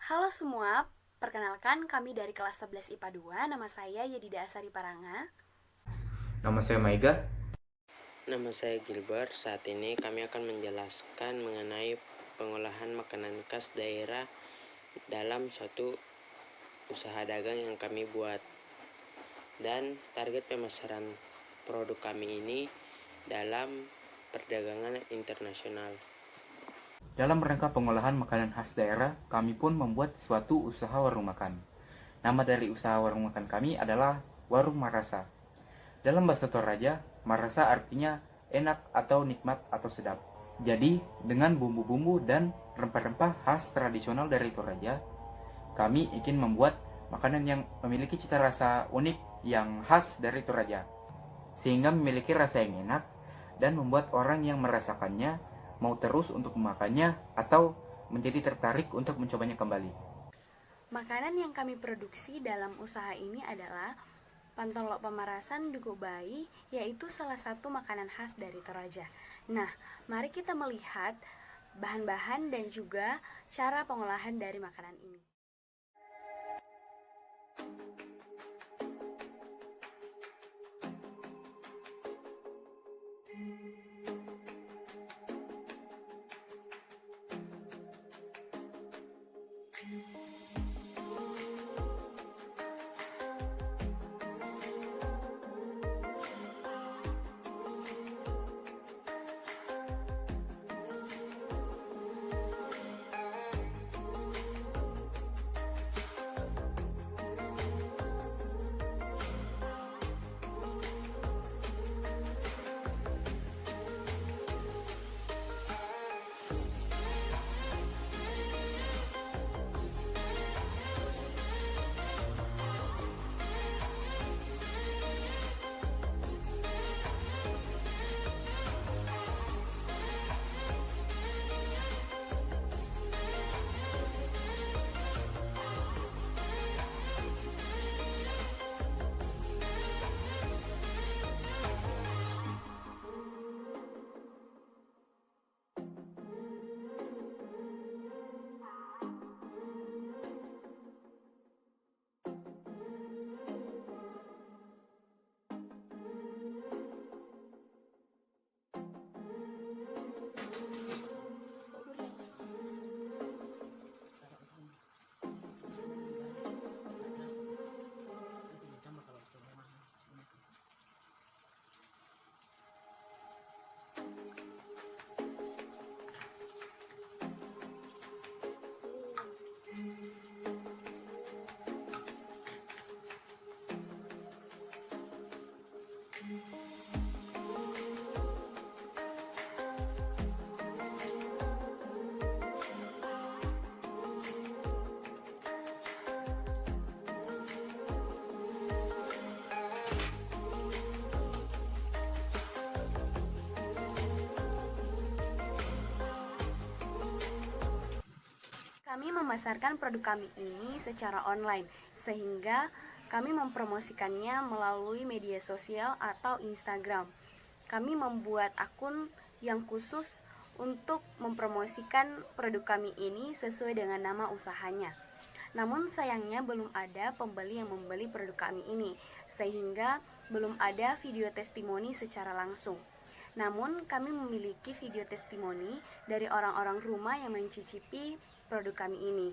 Halo semua, perkenalkan kami dari kelas 11 IPA 2, nama saya Yedida Asari Paranga. Nama saya Maiga. Nama saya Gilbert. Saat ini kami akan menjelaskan mengenai pengolahan makanan khas daerah dalam suatu usaha dagang yang kami buat. Dan target pemasaran produk kami ini dalam perdagangan internasional. Dalam rangka pengolahan makanan khas daerah, kami pun membuat suatu usaha warung makan. Nama dari usaha warung makan kami adalah Warung Marasa. Dalam bahasa Toraja, Marasa artinya enak atau nikmat atau sedap. Jadi, dengan bumbu-bumbu dan rempah-rempah khas tradisional dari Toraja, kami ingin membuat makanan yang memiliki cita rasa unik yang khas dari Toraja, sehingga memiliki rasa yang enak dan membuat orang yang merasakannya mau terus untuk memakannya atau menjadi tertarik untuk mencobanya kembali. Makanan yang kami produksi dalam usaha ini adalah pantolok pemarasan dugo bayi, yaitu salah satu makanan khas dari Toraja. Nah, mari kita melihat bahan-bahan dan juga cara pengolahan dari makanan ini. Kami memasarkan produk kami ini secara online, sehingga kami mempromosikannya melalui media sosial atau Instagram. Kami membuat akun yang khusus untuk mempromosikan produk kami ini sesuai dengan nama usahanya. Namun sayangnya belum ada pembeli yang membeli produk kami ini, sehingga belum ada video testimoni secara langsung. Namun kami memiliki video testimoni dari orang-orang rumah yang mencicipi produk kami ini.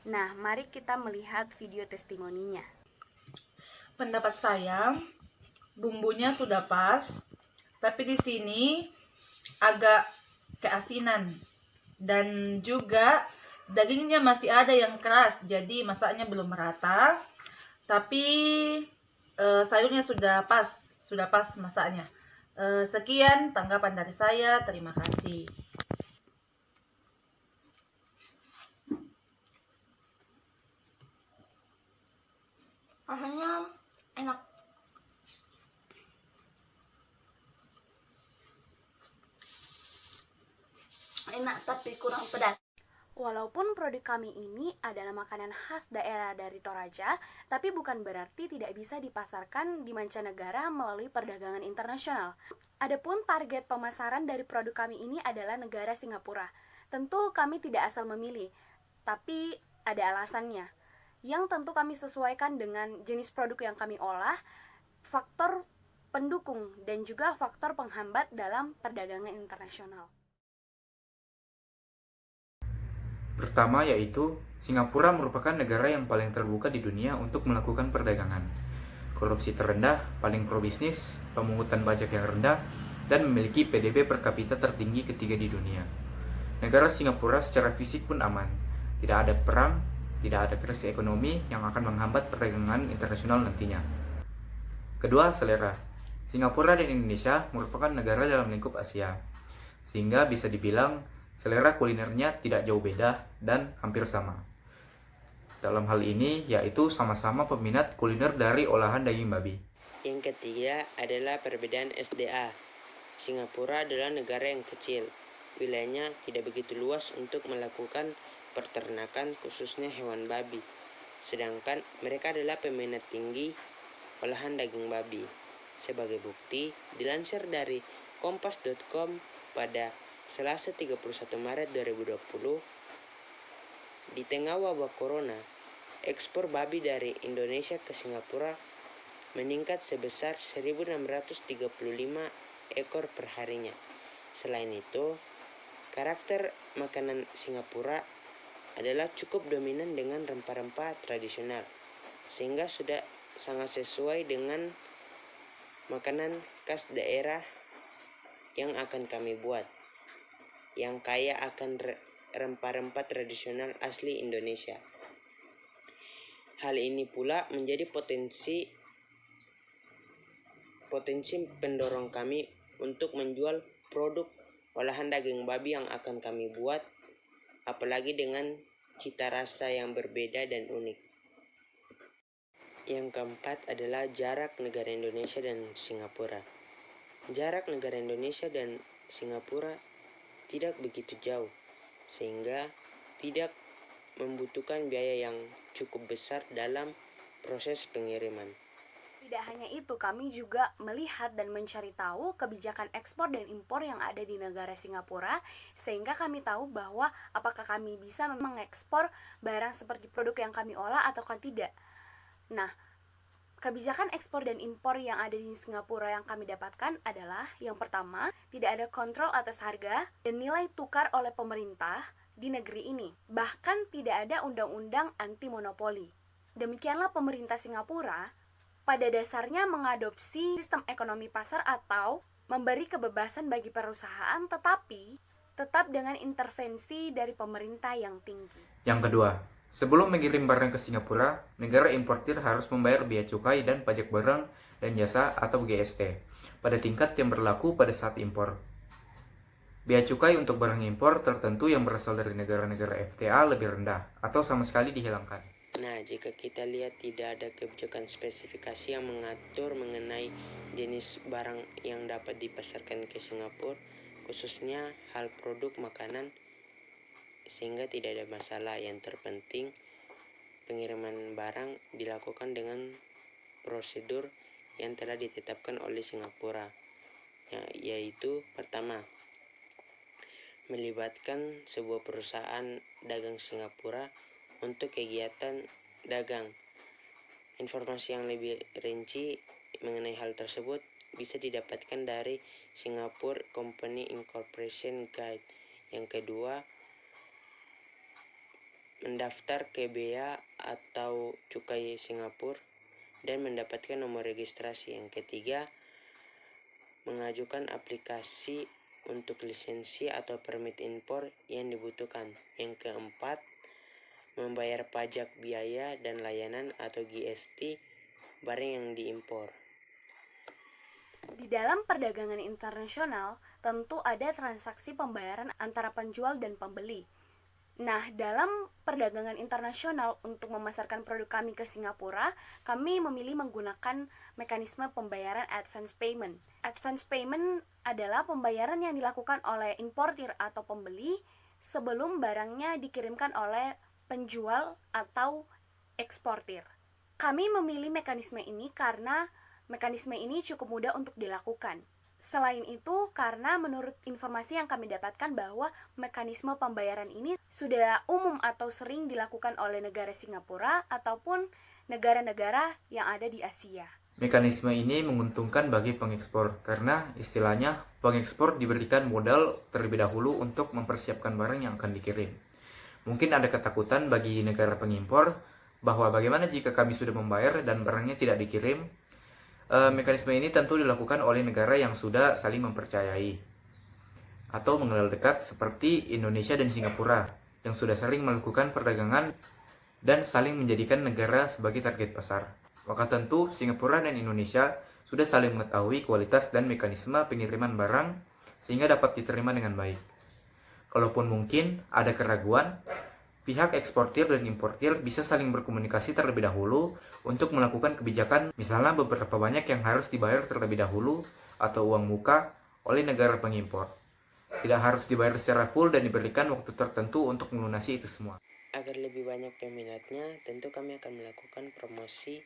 Nah, mari kita melihat video testimoninya. Pendapat saya, bumbunya sudah pas, tapi di sini agak keasinan dan juga dagingnya masih ada yang keras, jadi masaknya belum merata. Tapi sayurnya sudah pas masaknya. Sekian tanggapan dari saya, terima kasih. Rasanya enak. Enak tapi kurang pedas. Walaupun produk kami ini adalah makanan khas daerah dari Toraja, tapi bukan berarti tidak bisa dipasarkan di mancanegara melalui perdagangan internasional. Adapun target pemasaran dari produk kami ini adalah negara Singapura. Tentu kami tidak asal memilih, tapi ada alasannya, yang tentu kami sesuaikan dengan jenis produk yang kami olah, faktor pendukung, dan juga faktor penghambat dalam perdagangan internasional. Pertama yaitu, Singapura merupakan negara yang paling terbuka di dunia untuk melakukan perdagangan. Korupsi terendah, paling pro-bisnis, pemungutan pajak yang rendah, dan memiliki PDB per kapita tertinggi ketiga di dunia. Negara Singapura secara fisik pun aman. Tidak ada perang, tidak ada krisis ekonomi yang akan menghambat perdagangan internasional nantinya. Kedua, selera. Singapura dan Indonesia merupakan negara dalam lingkup Asia, sehingga bisa dibilang selera kulinernya tidak jauh beda dan hampir sama. Dalam hal ini, yaitu sama-sama peminat kuliner dari olahan daging babi. Yang ketiga adalah perbedaan SDA. Singapura adalah negara yang kecil. Wilayahnya tidak begitu luas untuk melakukan peternakan khususnya hewan babi. Sedangkan mereka adalah peminat tinggi olahan daging babi. Sebagai bukti, dilansir dari kompas.com pada Selasa 31 Maret 2020, di tengah wabah corona, ekspor babi dari Indonesia ke Singapura meningkat sebesar 1.635 ekor per harinya. Selain itu, karakter makanan Singapura adalah cukup dominan dengan rempah-rempah tradisional, sehingga sudah sangat sesuai dengan makanan khas daerah yang akan kami buat, yang kaya akan rempah-rempah tradisional asli Indonesia. Hal ini pula menjadi potensi pendorong kami untuk menjual produk olahan daging babi yang akan kami buat, apalagi dengan cita rasa yang berbeda dan unik. Yang keempat adalah jarak negara Indonesia dan Singapura. Jarak negara Indonesia dan Singapura tidak begitu jauh, sehingga tidak membutuhkan biaya yang cukup besar dalam proses pengiriman. Tidak hanya itu, kami juga melihat dan mencari tahu kebijakan ekspor dan impor yang ada di negara Singapura, sehingga kami tahu bahwa apakah kami bisa mengekspor barang seperti produk yang kami olah ataukah tidak. Nah, kebijakan ekspor dan impor yang ada di Singapura yang kami dapatkan adalah, yang pertama, tidak ada kontrol atas harga dan nilai tukar oleh pemerintah di negeri ini. Bahkan tidak ada undang-undang anti monopoli. Demikianlah pemerintah Singapura pada dasarnya mengadopsi sistem ekonomi pasar atau memberi kebebasan bagi perusahaan, tetapi tetap dengan intervensi dari pemerintah yang tinggi. Yang kedua, sebelum mengirim barang ke Singapura, negara importir harus membayar bea cukai dan pajak barang dan jasa atau GST pada tingkat yang berlaku pada saat impor. Bea cukai untuk barang impor tertentu yang berasal dari negara-negara FTA lebih rendah atau sama sekali dihilangkan. Nah, jika kita lihat tidak ada kebijakan spesifikasi yang mengatur mengenai jenis barang yang dapat dipasarkan ke Singapura, khususnya hal produk makanan, sehingga tidak ada masalah. Yang terpenting, pengiriman barang dilakukan dengan prosedur yang telah ditetapkan oleh Singapura, yaitu pertama, melibatkan sebuah perusahaan dagang Singapura untuk kegiatan dagang. Informasi yang lebih rinci mengenai hal tersebut bisa didapatkan dari Singapore Company Incorporation Guide. Yang kedua, mendaftar ke bea atau cukai Singapura dan mendapatkan nomor registrasi. Yang ketiga, mengajukan aplikasi untuk lisensi atau permit impor yang dibutuhkan. Yang keempat, membayar pajak biaya dan layanan atau GST barang yang diimpor. Di dalam perdagangan internasional, tentu ada transaksi pembayaran antara penjual dan pembeli. Nah, dalam perdagangan internasional untuk memasarkan produk kami ke Singapura, kami memilih menggunakan mekanisme pembayaran advance payment. Advance payment adalah pembayaran yang dilakukan oleh importir atau pembeli sebelum barangnya dikirimkan oleh penjual atau eksportir. Kami memilih mekanisme ini karena mekanisme ini cukup mudah untuk dilakukan. Selain itu, karena menurut informasi yang kami dapatkan bahwa mekanisme pembayaran ini sudah umum atau sering dilakukan oleh negara Singapura ataupun negara-negara yang ada di Asia. Mekanisme ini menguntungkan bagi pengekspor karena istilahnya pengekspor diberikan modal terlebih dahulu untuk mempersiapkan barang yang akan dikirim. Mungkin ada ketakutan bagi negara pengimpor bahwa bagaimana jika kami sudah membayar dan barangnya tidak dikirim. Mekanisme ini tentu dilakukan oleh negara yang sudah saling mempercayai atau mengenal dekat seperti Indonesia dan Singapura yang sudah sering melakukan perdagangan dan saling menjadikan negara sebagai target pasar. Maka tentu Singapura dan Indonesia sudah saling mengetahui kualitas dan mekanisme pengiriman barang sehingga dapat diterima dengan baik. Kalaupun mungkin ada keraguan, pihak eksportir dan importir bisa saling berkomunikasi terlebih dahulu untuk melakukan kebijakan, misalnya beberapa banyak yang harus dibayar terlebih dahulu atau uang muka oleh negara pengimpor. Tidak harus dibayar secara full dan diberikan waktu tertentu untuk melunasi itu semua. Agar lebih banyak peminatnya, tentu kami akan melakukan promosi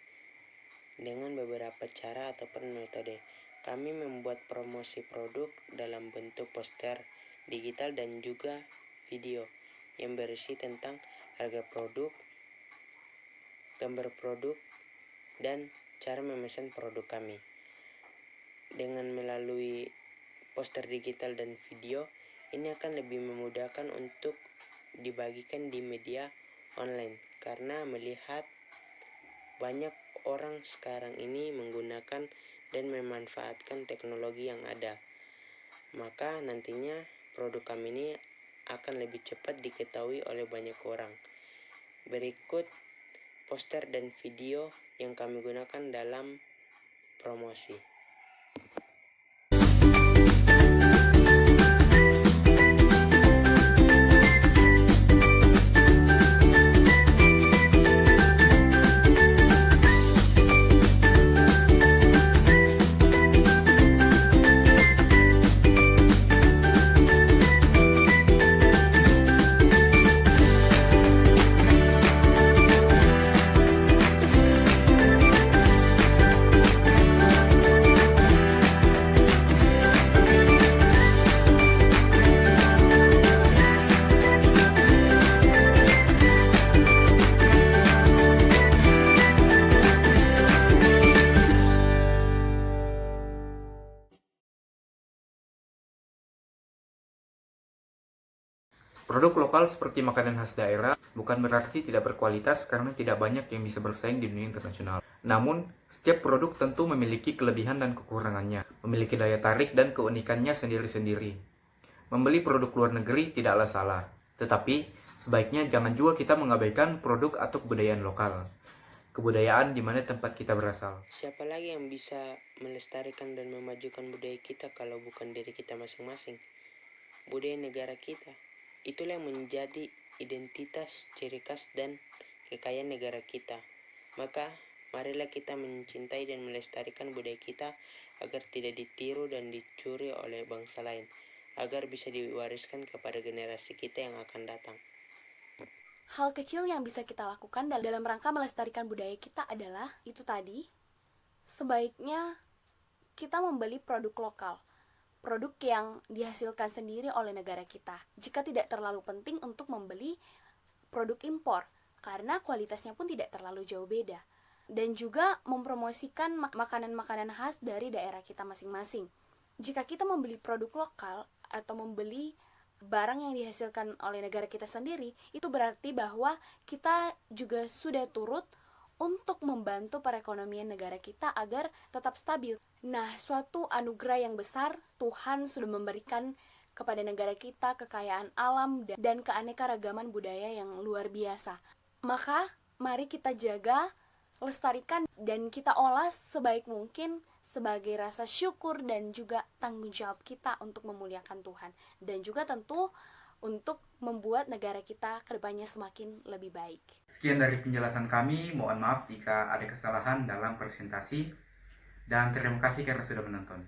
dengan beberapa cara ataupun metode. Kami membuat promosi produk dalam bentuk poster digital dan juga video yang berisi tentang harga produk, gambar produk, dan cara memesan produk kami. Dengan melalui poster digital dan video, ini akan lebih memudahkan untuk dibagikan di media online karena melihat banyak orang sekarang ini menggunakan dan memanfaatkan teknologi yang ada. Maka nantinya produk kami ini akan lebih cepat diketahui oleh banyak orang. Berikut poster dan video yang kami gunakan dalam promosi. Produk lokal seperti makanan khas daerah bukan berarti tidak berkualitas karena tidak banyak yang bisa bersaing di dunia internasional. Namun, setiap produk tentu memiliki kelebihan dan kekurangannya, memiliki daya tarik dan keunikannya sendiri-sendiri. Membeli produk luar negeri tidaklah salah, tetapi sebaiknya jangan juga kita mengabaikan produk atau kebudayaan lokal. Kebudayaan di mana tempat kita berasal. Siapa lagi yang bisa melestarikan dan memajukan budaya kita kalau bukan diri kita masing-masing? Budaya negara kita. Itulah yang menjadi identitas, ciri khas, dan kekayaan negara kita. Maka, marilah kita mencintai dan melestarikan budaya kita agar tidak ditiru dan dicuri oleh bangsa lain, agar bisa diwariskan kepada generasi kita yang akan datang. Hal kecil yang bisa kita lakukan dalam rangka melestarikan budaya kita adalah, itu tadi, sebaiknya kita membeli produk lokal. Produk yang dihasilkan sendiri oleh negara kita, jika tidak terlalu penting untuk membeli produk impor, karena kualitasnya pun tidak terlalu jauh beda. Dan juga mempromosikan makanan-makanan khas dari daerah kita masing-masing. Jika kita membeli produk lokal atau membeli barang yang dihasilkan oleh negara kita sendiri, itu berarti bahwa kita juga sudah turut untuk membantu perekonomian negara kita agar tetap stabil. Nah, suatu anugerah yang besar Tuhan sudah memberikan kepada negara kita kekayaan alam dan keanekaragaman budaya yang luar biasa. Maka, mari kita jaga, lestarikan, dan kita olah sebaik mungkin sebagai rasa syukur dan juga tanggung jawab kita untuk memuliakan Tuhan. Dan juga tentu untuk membuat negara kita kedepannya semakin lebih baik. Sekian dari penjelasan kami, mohon maaf jika ada kesalahan dalam presentasi, dan terima kasih karena sudah menonton.